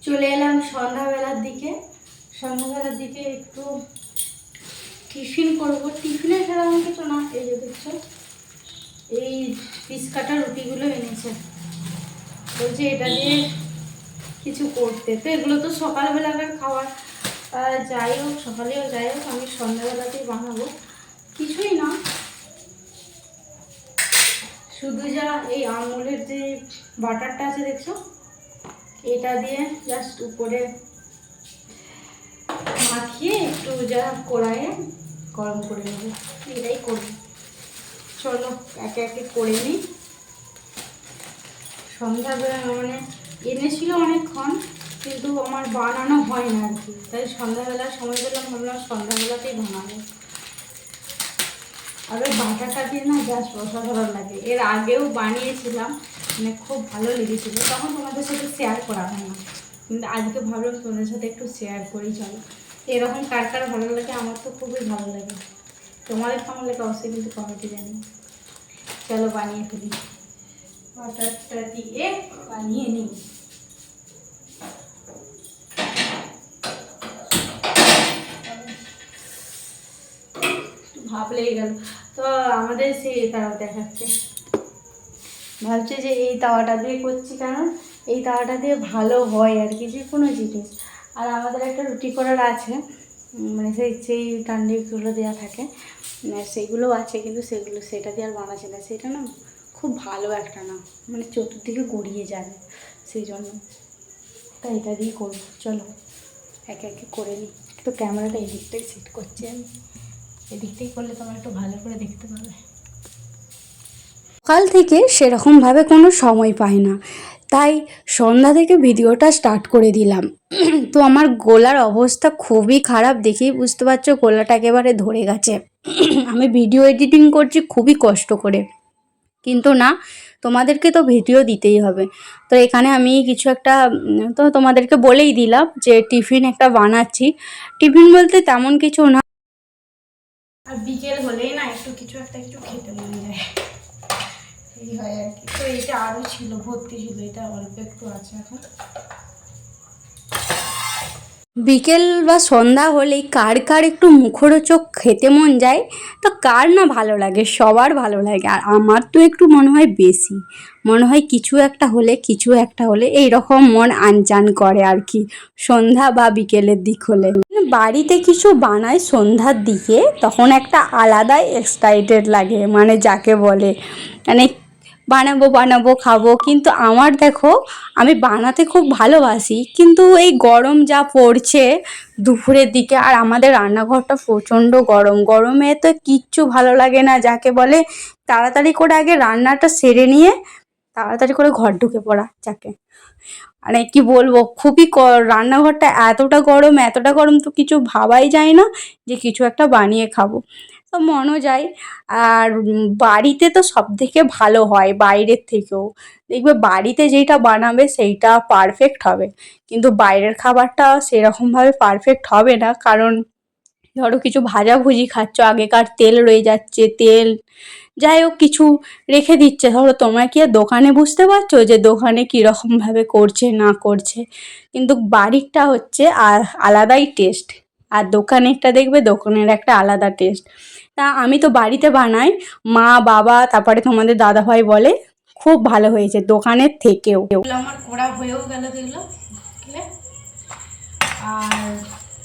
চলে এলাম সন্ধ্যাবেলার দিকে একটু টিফিন করবো। টিফিনে সেরকম কিছু না, এই যে দেখছো এই পিস কাটা রুটিগুলো এনেছে, বলছে এটা দিয়ে কিছু করতে। তো এগুলো তো সকালবেলাকার খাবার, যাই হোক সকালেও যাই হোক আমি সন্ধ্যাবেলাতেই বানাবো। কিছুই না, শুধু যা এই আমুলের যে বাটারটা আছে দেখছো, এটা দিয়ে জাস্ট উপরে মাখিয়ে একটু যা কড়াইয়ে গরম করে নেবো, এটাই করবো। চলো একে একে করে নিই। সন্ধ্যাবেলা মানে এনেছিল অনেকক্ষণ, কিন্তু আমার বানানো হয় না আর কি, তাই সন্ধ্যাবেলা সময় পেলাম, ভাবলাম সন্ধ্যাবেলাতেই বানাবো। আর ওই বাটাটা দিয়ে না জাস্ট অসাধারণ লাগে। এর আগেও বানিয়েছিলাম, মানে খুব ভালো লেগেছিল, তখন তোমাদের সাথে শেয়ার করা হয় না, কিন্তু আজকে ভাবলাম তোমাদের সাথে একটু শেয়ার করি। চলো, এরকম কার কার ভালো লাগে, আমার তো খুবই ভালো লাগে। তোমাদের কেমন লাগে অবশ্যই কিন্তু কমেন্টে জানি। চলো বানিয়ে ফেলি, বাটারটা দিয়ে বানিয়ে নিই। ভাব লেগে গেল তো, আমাদের সেই তাও দেখাচ্ছে, ভাবছে যে এই তাওয়াটা দিয়ে করছি, কারণ এই তাওয়াটা দিয়ে ভালো হয় আর কি যে কোনো জিনিস। আর আমাদের একটা রুটি করার আছে, মানে সেই কান্ডিগুলো দেওয়া থাকে, সেইগুলো আছে, কিন্তু সেটা দিয়ে আর বানাচ্ছে না। সেটা না খুব ভালো একটা না, মানে চতুর্দিকে গড়িয়ে যাবে, সেই জন্য তাই এটা দিয়ে করবো। চলো একে একে করে নিই। তো ক্যামেরাটা এদিকটাই সেট করছি আমি, এদিকটাই করলে তোমার একটু ভালো করে দেখতে পাবে। সকাল থেকে সেরকমভাবে কোনো সময় পাই না, তাই সন্ধ্যা থেকে ভিডিওটা স্টার্ট করে দিলাম। তো আমার গলার অবস্থা খুবই খারাপ, দেখেই বুঝতে পারছো গলাটা একেবারে ধরে গেছে। আমি ভিডিও এডিটিং করছি খুবই কষ্ট করে, কিন্তু না, তোমাদেরকে তো ভিডিও দিতেই হবে। তো এখানে আমি কিছু একটা তো তোমাদেরকে বলেই দিলাম যে টিফিন একটা বানাচ্ছি। টিফিন বলতে তেমন কিছু না, আর বিকেল হলেই না একটু কিছু খেতে মনে যায়, এই হয় আর কি। তো এটা আরও ছিল, ভর্তি ছিল, এটা অল্প একটু আছে এখন। বিকেল বা সন্ধ্যা হলেই কার কার একটু মুখরোচক খেতে মন যায়, তো কার না ভালো লাগে, সবার ভালো লাগে। আর আমার তো একটু মনে হয় বেশি, মনে হয় কিছু একটা হলে এই রকম মন আনচান করে আর কি, সন্ধ্যা বা বিকেলের দিক হলে। বাড়িতে কিছু বানায় সন্ধ্যার দিকে, তখন একটা আলাদাই এক্সাইটেড লাগে, মানে যাকে বলে মানে বানাবো খাবো। কিন্তু আমার দেখো, আমি বানাতে খুব ভালোবাসি, কিন্তু এই গরম যা পড়ছে দুপুরের দিকে, আর আমাদের রান্নাঘরটা প্রচণ্ড গরম, গরমে তো কিচ্ছু ভালো লাগে না, যাকে বলে তাড়াতাড়ি করে আগে রান্নাটা সেরে নিয়ে তাড়াতাড়ি করে ঘর ঢুকে পড়া যাকে, মানে কি বলবো, খুবই রান্নাঘরটা এতটা গরম তো কিছু ভাবাই যায় না যে কিছু একটা বানিয়ে খাবো, তো মনও যায়। আর বাড়িতে তো সব থেকে ভালো হয় বাইরের থেকেও, দেখবে বাড়িতে যেটা বানাবে সেইটা পারফেক্ট হবে, কিন্তু বাইরের খাবারটা সেরকমভাবে পারফেক্ট হবে না। কারণ ধরো কিছু ভাজাভুজি খাচ্ছ, আগেকার তেল রয়ে যাচ্ছে, যাই হোক কিছু রেখে দিচ্ছে। ধরো তোমরা কি আর দোকানে বুঝতে পারছো যে দোকানে কীরকমভাবে করছে না করছে, কিন্তু বাড়িরটা হচ্ছে আর আলাদাই টেস্ট, আর দোকানেরটা দেখবে দোকানের একটা আলাদা টেস্ট। তা আমি তো বাড়িতে বানাই, মা বাবা তারপরে তোমাদের দাদাভাই বলে খুব ভালো হয়েছে দোকানের থেকেও। আমার করা হয়েও গেল দেখলো, আর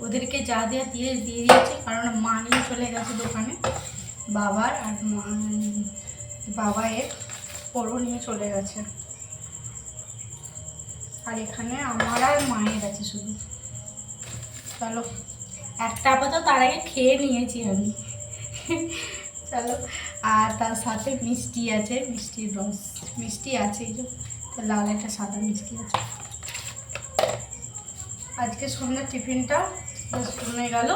ওদেরকে যা দিয়ে দিয়েছে, কারণ মা নিয়ে চলে গেছে দোকানে, বাবার আর বাবা পরও নিয়ে চলে গেছে, আর এখানে আমার আর মায়ের আছে শুধু। চলো একটা আপাতত তার আগে খেয়ে নিয়েছি আমি। চলো, আর তার সাথে মিষ্টি আছে, মিষ্টির রস মিষ্টি আছে, এই যে লাল একটা সাদা মিষ্টি আছে। আজকে সন্ধ্যার টিফিনটা কমে গেল।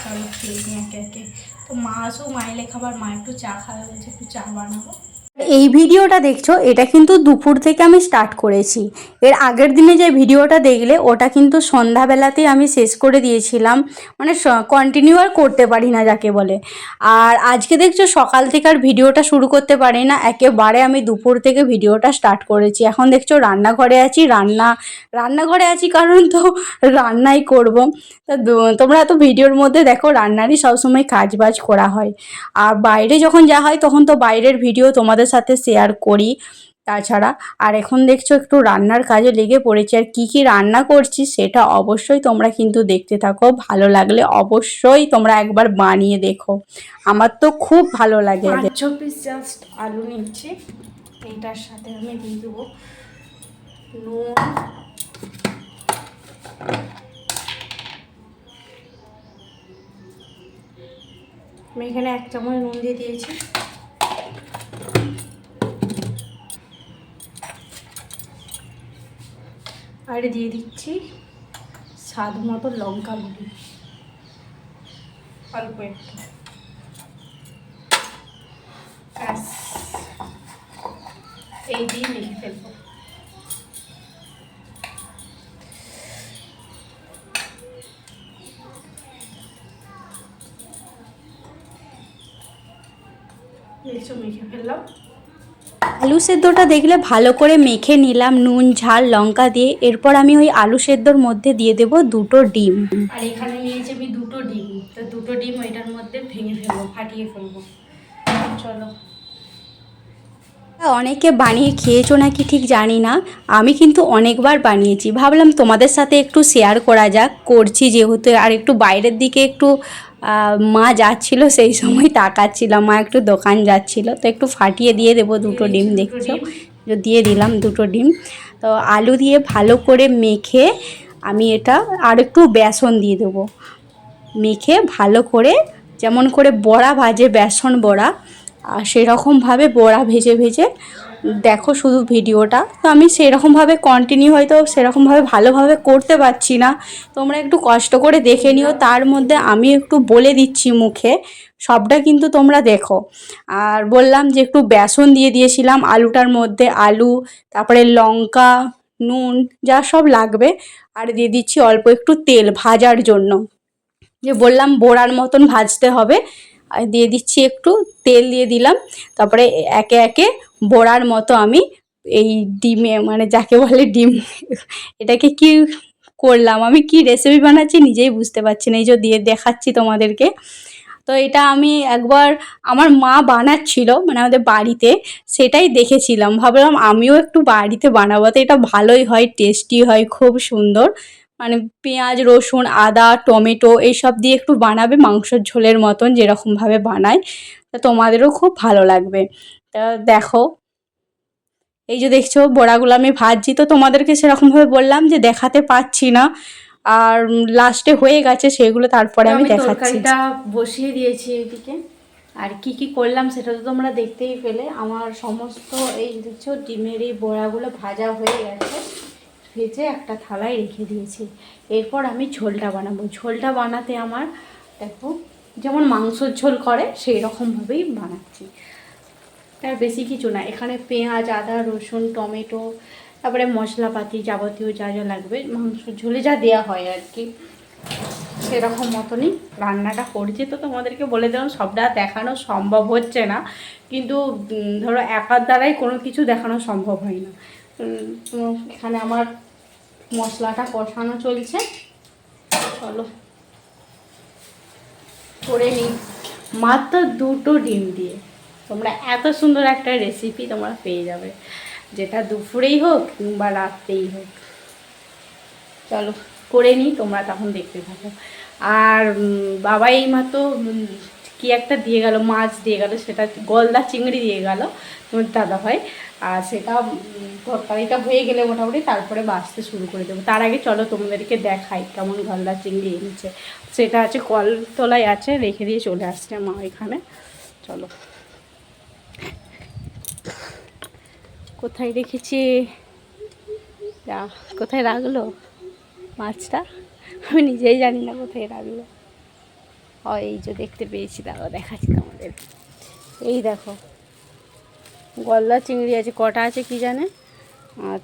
চলো খেয়ে নিই একে একে। তো মা আসুক, মা এলে খাবার, মা একটু চা খাবে বলছে, একটু চা বানাবো। এই ভিডিওটা দেখছো, এটা কিন্তু দুপুর থেকে আমি স্টার্ট করেছি। এর আগের দিনে যে ভিডিওটা দেখলে ওটা কিন্তু সন্ধ্যাবেলাতেই আমি শেষ করে দিয়েছিলাম, মানে কন্টিনিউ আর করতে পারি না যাকে বলে। আর আজকে দেখছো সকাল থেকে আর ভিডিওটা শুরু করতে পারি না, একেবারে আমি দুপুর থেকে ভিডিওটা স্টার্ট করেছি। এখন দেখছো রান্নাঘরে আছি, রান্নাঘরে আছি কারণ তো রান্নাই করব। তা তোমরা তো ভিডিওর মধ্যে দেখো রান্নারই সবসময় কাজ বাজ করা হয়। আর বাইরে যখন যাওয়া হয় তখন তো বাইরের ভিডিও তোমাদের সাথে শেয়ার করি। তাছাড়া আর এখন দেখছো একটু রান্নার কাজে লেগে পড়েছি, আর কি কি রান্না করছি সেটা অবশ্যই তোমরা কিন্তু দেখতে থাকো। ভালো লাগলে অবশ্যই তোমরা একবার বানিয়ে দেখো, আমার তো খুব ভালো লাগে। 5-6 পিস জাস্ট আলু নিচ্ছি, এইটার সাথে আমি দিয়ে দেবো নুন, আমি এখানে 1 চামচ নুন দিয়ে দিয়েছি। আর দিয়ে দিচ্ছি স্বাদ মতো লঙ্কা গুঁড়ি, অল্প একটু। ব্যাস, এই দিয়ে মেখে ফেলবো। মেখে ফেললাম। আলু সেদ্ধটা দেখলে ভালো করে মেখে নিলাম নুন ঝাল লঙ্কা দিয়ে। এরপর আমি ওই আলু সেদ্ধর মধ্যে দিয়ে দেব 2টো ডিম। আর এখানে নিয়েছি আমি 2টো ডিম, তো 2টো ডিম ওইটার মধ্যে ভেঙে ফেলবো, ফাটিয়ে ফেলবো। চলো, অনেকে বানিয়ে খেয়েছো নাকি ঠিক জানি না, আমি কিন্তু অনেকবার বানিয়েছি। ভাবলাম তোমাদের সাথে একটু শেয়ার করা যাক, করছি যেহেতু। আর একটু বাইরের দিকে একটু মা যাচ্ছিল, সেই সময় তাকাচ্ছিলাম, মা একটু দোকান যাচ্ছিল, তো একটু ফাটিয়ে দিয়ে দেবো 2টো ডিম। দেখছো দিয়ে দিলাম 2টো ডিম। তো আলু দিয়ে ভালো করে মেখে আমি এটা আর একটু বেসন দিয়ে দেবো, মেখে ভালো করে যেমন করে বড়া ভাজে বেসন বড়া, আর সেরকমভাবে বড়া ভেজে ভেজে দেখো শুধু ভিডিওটা। তো আমি সেরকমভাবে কন্টিনিউ হয়তো সেরকমভাবে ভালোভাবে করতে পারছি না, তোমরা একটু কষ্ট করে দেখে নিও। তার মধ্যে আমি একটু বলে দিচ্ছি মুখে, সবটা কিন্তু তোমরা দেখো। আর বললাম যে একটু বেসন দিয়ে দিয়েছিলাম আলুটার মধ্যে, আলু, তারপরে লঙ্কা, নুন, যা সব লাগবে। আর দিয়ে দিচ্ছি অল্প একটু তেল ভাজার জন্য, যে বললাম বড়ার মতন ভাজতে হবে। আর দিয়ে দিচ্ছি একটু তেল দিয়ে দিলাম। তারপরে একে একে বড়ার মতো আমি এই ডিমে, মানে যাকে বলে ডিম, এটাকে কি করলাম আমি, কি রেসিপি বানাচ্ছি নিজেই বুঝতে পারছি না। এই যে দিয়ে দেখাচ্ছি তোমাদেরকে। তো এটা আমি একবার আমার মা বানাচ্ছিল, মানে আমাদের বাড়িতে, সেটাই দেখেছিলাম। ভাবলাম আমিও একটু বাড়িতে বানাবো, তো এটা ভালোই হয়, টেস্টি হয়, খুব সুন্দর। মানে পেঁয়াজ রসুন আদা টমেটো এইসব দিয়ে একটু বানাবে মাংসের ঝোলের মতন, যেরকমভাবে বানায়, তা তোমাদেরও খুব ভালো লাগবে। তা দেখো, এই যে দেখছো বড়াগুলো আমি ভাজছি, তো তোমাদেরকে সেরকমভাবে বললাম যে দেখাতে পাচ্ছি না। আর লাস্টে হয়ে গেছে সেগুলো, তারপরে আমি দেখাচ্ছি। তরকারিটা বসিয়ে দিয়েছি এদিকে। আর কি কি করলাম সেটা তো তোমরা দেখতেই পেলে। আমার সমস্ত এই দেখছো ডিমের এই বড়াগুলো ভাজা হয়ে গেছে, ভেজে একটা থালায় রেখে দিয়েছি। এরপর আমি ঝোলটা বানাবো। ঝোলটা বানাতে আমার দেখো যেমন মাংসর ঝোল করে সেই রকমভাবেই বানাচ্ছি, তার বেশি কিছু না। এখানে পেঁয়াজ আদা রসুন টমেটো, তারপরে মশলাপাতি যাবতীয় যা যা লাগবে মাংসর ঝোলে যা দেওয়া হয় আর কি, সেরকম মতনই রান্নাটা করছি। তো তোমাদেরকে বলে দিলাম সবটা দেখানো সম্ভব হচ্ছে না, কিন্তু ধরো একার দ্বারাই কোনো কিছু দেখানো সম্ভব হয় না। এখানে আমার মশলাটা কষানো চলছে, চলো করে নিই। মাত্র 2টো ডিম দিয়ে তোমরা এত সুন্দর একটা রেসিপি তোমরা পেয়ে যাবে, যেটা দুপুরেই হোক কিংবা রাত্রেই হোক। চলো করে নিই, তোমরা তখন দেখতে থাকো। আর বাবা এইমাত্র কি একটা দিয়ে গেল, মাছ দিয়ে গেল, সেটা গলদা চিংড়ি দিয়ে গেল তোমার দাদা ভাই। আর সেটা তরকারিটা হয়ে গেলে মোটামুটি তারপরে বাছতে শুরু করে দেবো। তার আগে চলো তোমাদেরকে দেখাই কেমন গলদা চিংড়ি এনেছে। সেটা আছে কলতলায় আছে, রেখে দিয়ে চলে আসছে মা এখানে। চলো, কোথায় রেখেছি, কোথায় রাখলো মাছটা, আমি নিজেই জানি না কোথায় রাখলো। ও এই যে দেখতে পেয়েছি, দাঁড়াও দেখাচ্ছি তোমাদের। এই দেখো গলদা চিংড়ি আছে, কটা আছে কি জানে।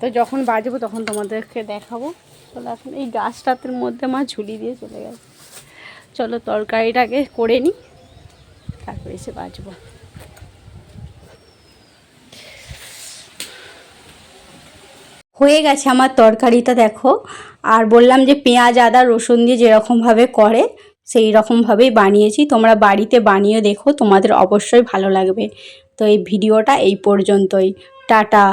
তো যখন বাজবো তখন তোমাদেরকে দেখাবো। চলো এখন এই গাছটাতের মধ্যে মা ঝুলি দিয়ে চলে গেছে। চলো তরকারিটাকে করে নিই, তারপরে এসে বাজবো। হয়ে গেছে আমার তরকারিটা দেখো। আর বললাম যে পেঁয়াজ আদা রসুন দিয়ে যেরকমভাবে করে সেই রকমভাবেই বানিয়েছি। তোমরা বাড়িতে বানিয়ে দেখো, তোমাদের অবশ্যই ভালো লাগবে। তো এই ভিডিওটা এই পর্যন্তই। টাটা।